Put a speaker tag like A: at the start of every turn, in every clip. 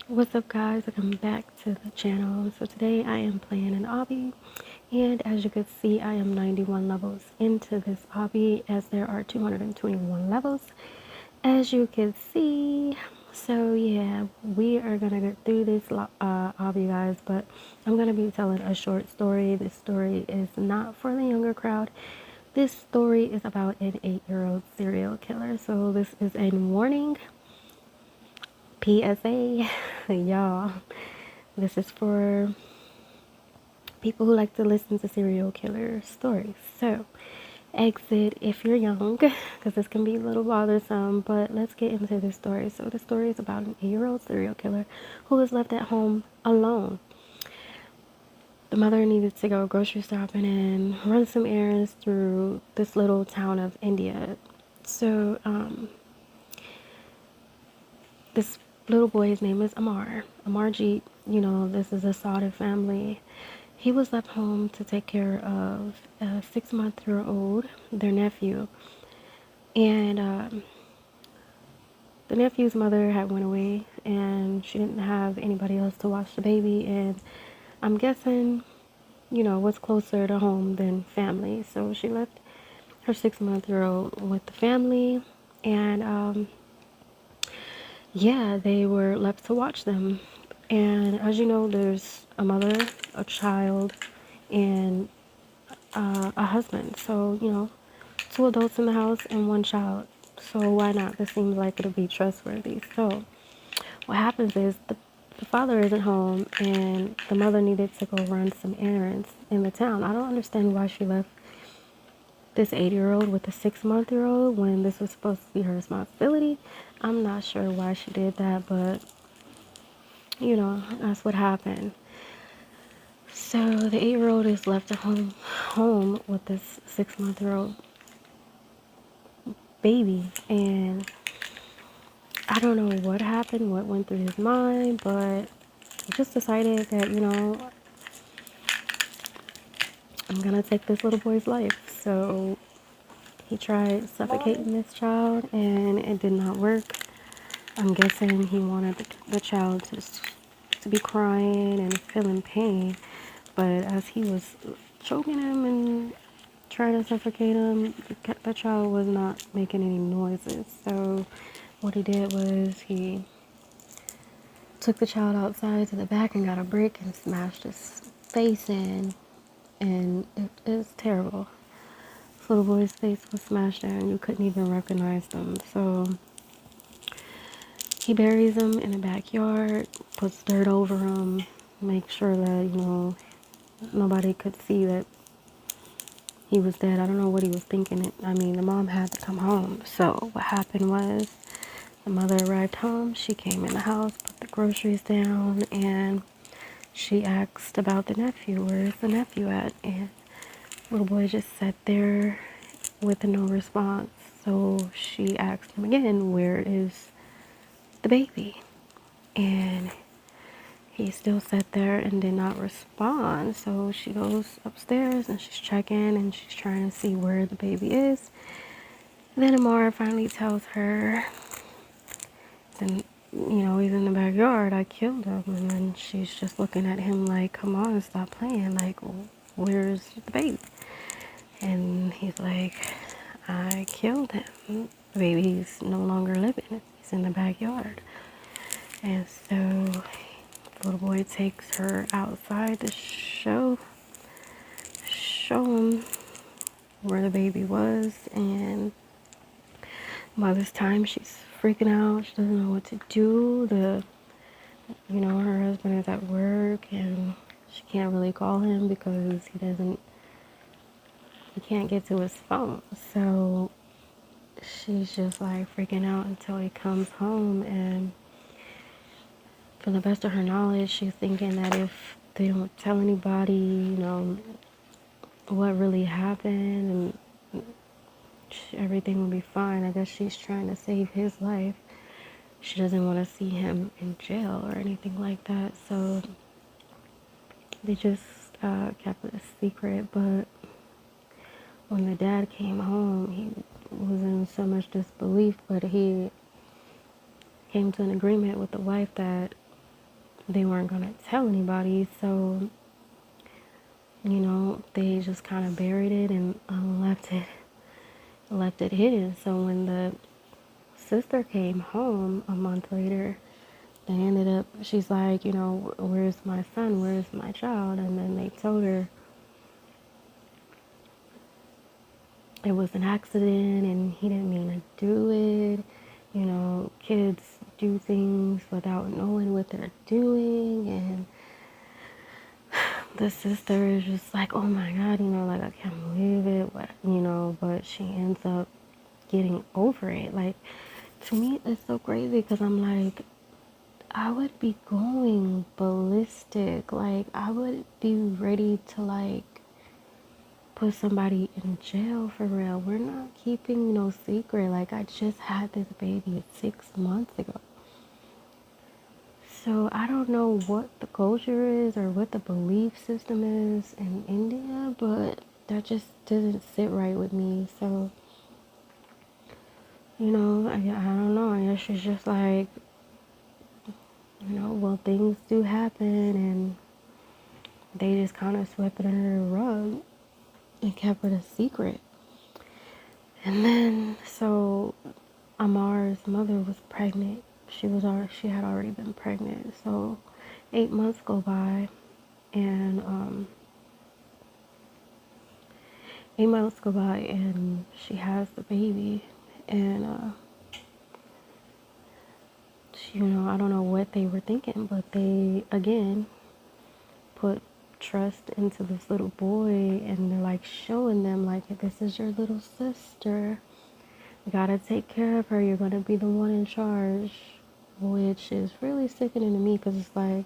A: What's up, guys? Welcome back to the channel. So today I am playing an obby, and as you can see, I am 91 levels into this obby, as there are 221 levels, as you can see. So yeah, we are gonna get through this obby, guys, but I'm gonna be telling a short story. This story is not for the younger crowd. This story is about an 8-year-old serial killer. So this is a warning. PSA, y'all, this is for people who like to listen to serial killer stories. So, exit if you're young, because this can be a little bothersome, but let's get into the story. So, the story is about an 8-year-old serial killer who was left at home alone. The mother needed to go grocery shopping and run some errands through this little town of India. So, this little boy, his name is Amar. Amarjeet, this is a Saudi family. He was left home to take care of a 6-month-old, their nephew. And the nephew's mother had went away, and she didn't have anybody else to watch the baby. And I'm guessing, what's closer to home than family. So she left her 6-month-old with the family. And yeah, they were left to watch them. And as you know, there's a mother, a child, and a husband. So, 2 adults in the house and 1 child. So why not? This seems like it'll be trustworthy. So what happens is the father isn't home, and the mother needed to go run some errands in the town. I don't understand why she left this 8-year-old with a 6-month-old when this was supposed to be her responsibility. I'm not sure why she did that, but that's what happened. So the 8-year-old is left at home with this 6-month-old baby, and I don't know what happened, what went through his mind, but he just decided that, I'm gonna take this little boy's life. So he tried suffocating this child, and it did not work. I'm guessing he wanted the child to be crying and feeling pain, but as he was choking him and trying to suffocate him, the child was not making any noises. So what he did was he took the child outside to the back and got a brick and smashed his face in, and it was terrible. This little boy's face was smashed in. You couldn't even recognize them. So he buries him in the backyard, puts dirt over him, makes sure that, nobody could see that he was dead. I don't know what he was thinking. I mean, the mom had to come home. So what happened was the mother arrived home. She came in the house, put the groceries down, and she asked about the nephew. Where is the nephew at? And little boy just sat there with no response. So she asked him again, where is the baby? And he still sat there and did not respond. So she goes upstairs and she's checking and she's trying to see where the baby is. Then Amara finally tells her, and he's in the backyard, I killed him. And then she's just looking at him like, come on, stop playing. Like, where's the baby? And he's like, I killed him. The baby's no longer living. He's in the backyard. And so the little boy takes her outside to show him where the baby was. And by this time, she's freaking out. She doesn't know what to do. Her husband is at work, and she can't really call him because he can't get to his phone. So she's just like freaking out until he comes home. And from the best of her knowledge, she's thinking that if they don't tell anybody, what really happened, and everything will be fine. I guess she's trying to save his life. She doesn't want to see him in jail or anything like that. So they just kept it a secret. But when the dad came home, he was in so much disbelief, but he came to an agreement with the wife that they weren't gonna tell anybody. So, they just kind of buried it and left it hidden. So when the sister came home a month later, they ended up, she's like, where's my son? Where's my child? And then they told her it was an accident and he didn't mean to do it. Kids do things without knowing what they're doing. And the sister is just like, oh my God, like, I can't believe it. But she ends up getting over it. Like, to me, it's so crazy because I'm like, I would be going ballistic. Like, I would be ready to, like, put somebody in jail for real. We're not keeping no secret. Like, I just had this baby 6 months ago. So I don't know what the culture is or what the belief system is in India, but that just doesn't sit right with me. So, I don't know. I guess she's just like, well, things do happen, and they just kind of swept it under the rug and kept it a secret. And then, so Amar's mother was pregnant. She had already been pregnant. So 8 months go by, and 8 months go by, and she has the baby, and I don't know what they were thinking, but they again put trust into this little boy, and they're like showing them like, this is your little sister. You gotta take care of her. You're gonna be the one in charge, which is really sickening to me because it's like,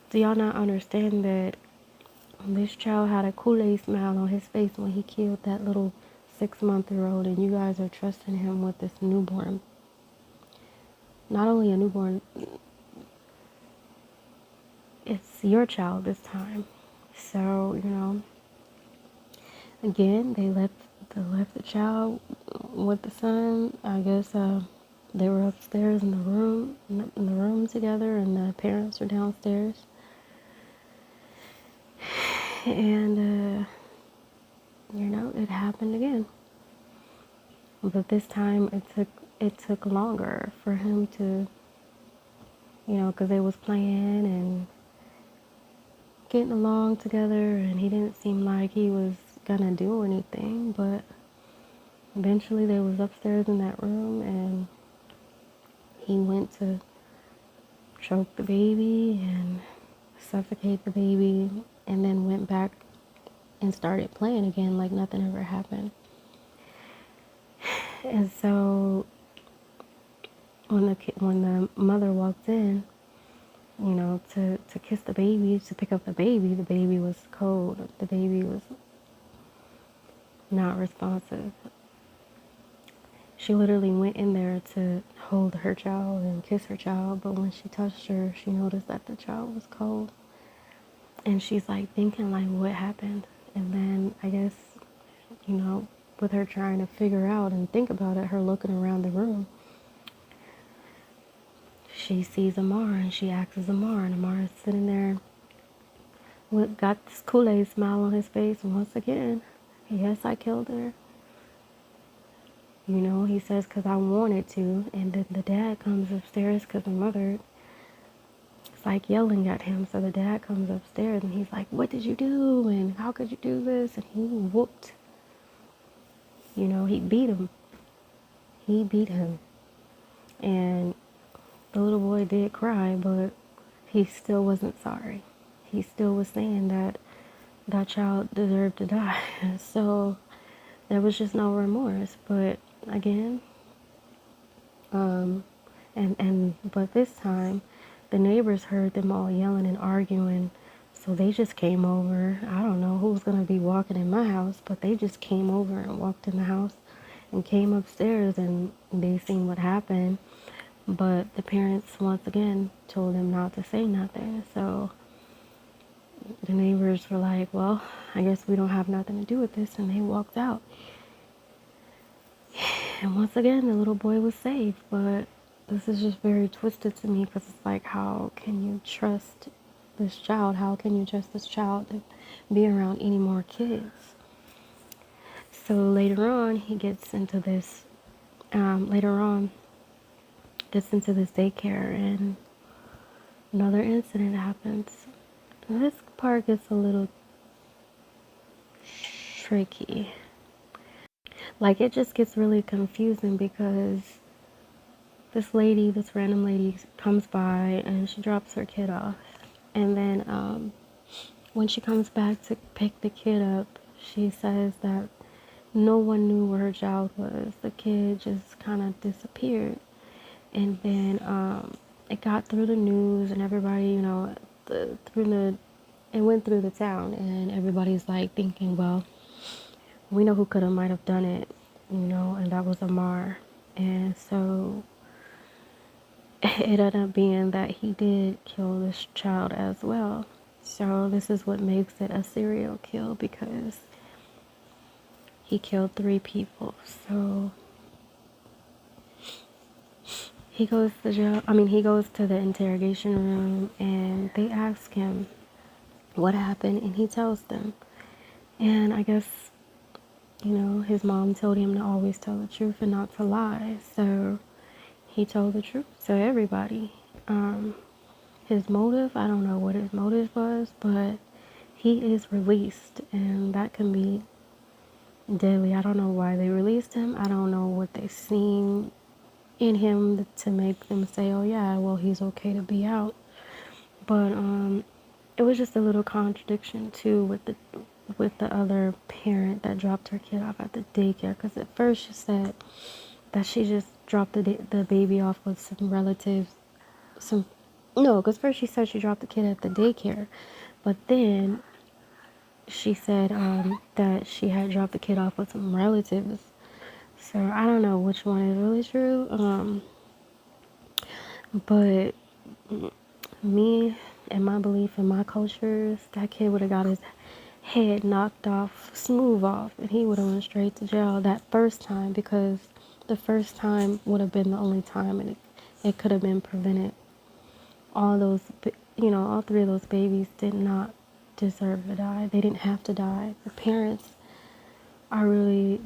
A: do y'all not understand that this child had a Kool-Aid smile on his face when he killed that little 6-month-old, and you guys are trusting him with this newborn? Not only a newborn, it's your child this time. So, again, they left the child with the son. I guess they were upstairs in the room together, and the parents were downstairs. And it happened again. But this time it took longer for him to, because they was playing and getting along together, and he didn't seem like he was gonna do anything. But eventually they was upstairs in that room, and he went to choke the baby and suffocate the baby, and then went back and started playing again like nothing ever happened. And so when the mother walked in, to kiss the baby, to pick up the baby was cold. The baby was not responsive. She literally went in there to hold her child and kiss her child, but when she touched her, she noticed that the child was cold. And she's like thinking like, what happened? And then I guess, with her trying to figure out and think about it, her looking around the room, she sees Amar, and she asks Amar, and Amar is sitting there got this Kool-Aid smile on his face once again. Yes, I killed her. He says, because I wanted to. And then the dad comes upstairs because the mother is like yelling at him. So the dad comes upstairs and he's like, what did you do? And how could you do this? And he whooped. He beat him. He beat him. And the little boy did cry, but he still wasn't sorry. He still was saying that that child deserved to die. So there was just no remorse. But again, but this time the neighbors heard them all yelling and arguing, so they just came over. I don't know who's gonna be walking in my house, but they just came over and walked in the house and came upstairs, and they seen what happened. But the parents once again told them not to say nothing. So the neighbors were like, well, I guess we don't have nothing to do with this, and they walked out. And once again, the little boy was saved. But this is just very twisted to me because it's like, how can you trust this child? How can you trust this child to be around any more kids? So later on, he gets into this, later on, gets into this daycare, and another incident happens. And this part gets a little tricky. Like, it just gets really confusing because this lady, this random lady, comes by and she drops her kid off. And then when she comes back to pick the kid up, she says that no one knew where her child was. The kid just kind of disappeared. And then it got through the news, and everybody, you know, it went through the town, and everybody's like thinking, well, we know who could have might have done it, you know, and that was Amar. And so it ended up being that he did kill this child as well. So this is what makes it a serial kill, because he killed 3 people. So he goes to jail. He goes to the interrogation room, and they ask him what happened, and he tells them. And I guess, you know, his mom told him to always tell the truth and not to lie. So he told the truth to everybody. His motive, I don't know what his motive was, but he is released, and that can be deadly. I don't know why they released him. I don't know what they seen in him to make them say, oh yeah, well, he's okay to be out. But it was just a little contradiction too with the other parent that dropped her kid off at the daycare, because at first she said that she just dropped the baby off with some relatives. Because first she said she dropped the kid at the daycare, but then she said that she had dropped the kid off with some relatives. So I don't know which one is really true. But me and my belief in my cultures, that kid would have got his head knocked off, smooth off, and he would have went straight to jail that first time, because the first time would have been the only time, and it could have been prevented. All 3 of those babies did not deserve to die. They didn't have to die. The parents are really,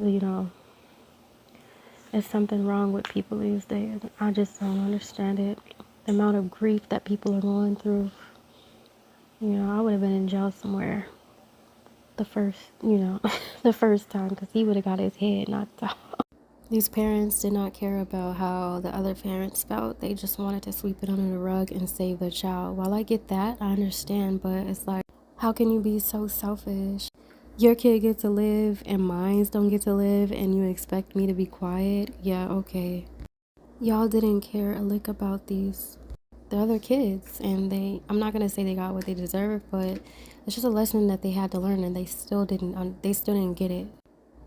A: there's something wrong with people these days. I just don't understand it. The amount of grief that people are going through. I would have been in jail somewhere the first, the first time, because he would have got his head knocked off. These parents did not care about how the other parents felt. They just wanted to sweep it under the rug and save their child. While I get that, I understand, but it's like, how can you be so selfish? Your kid gets to live and mine don't get to live, and you expect me to be quiet? Yeah, okay. Y'all didn't care a lick about the other kids, and I'm not gonna say they got what they deserve, but it's just a lesson that they had to learn, and they still didn't get it.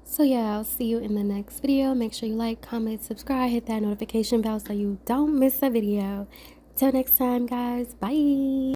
A: So yeah, I'll see you in the next video. Make sure you like, comment, subscribe, hit that notification bell so you don't miss a video. Till next time, guys. Bye.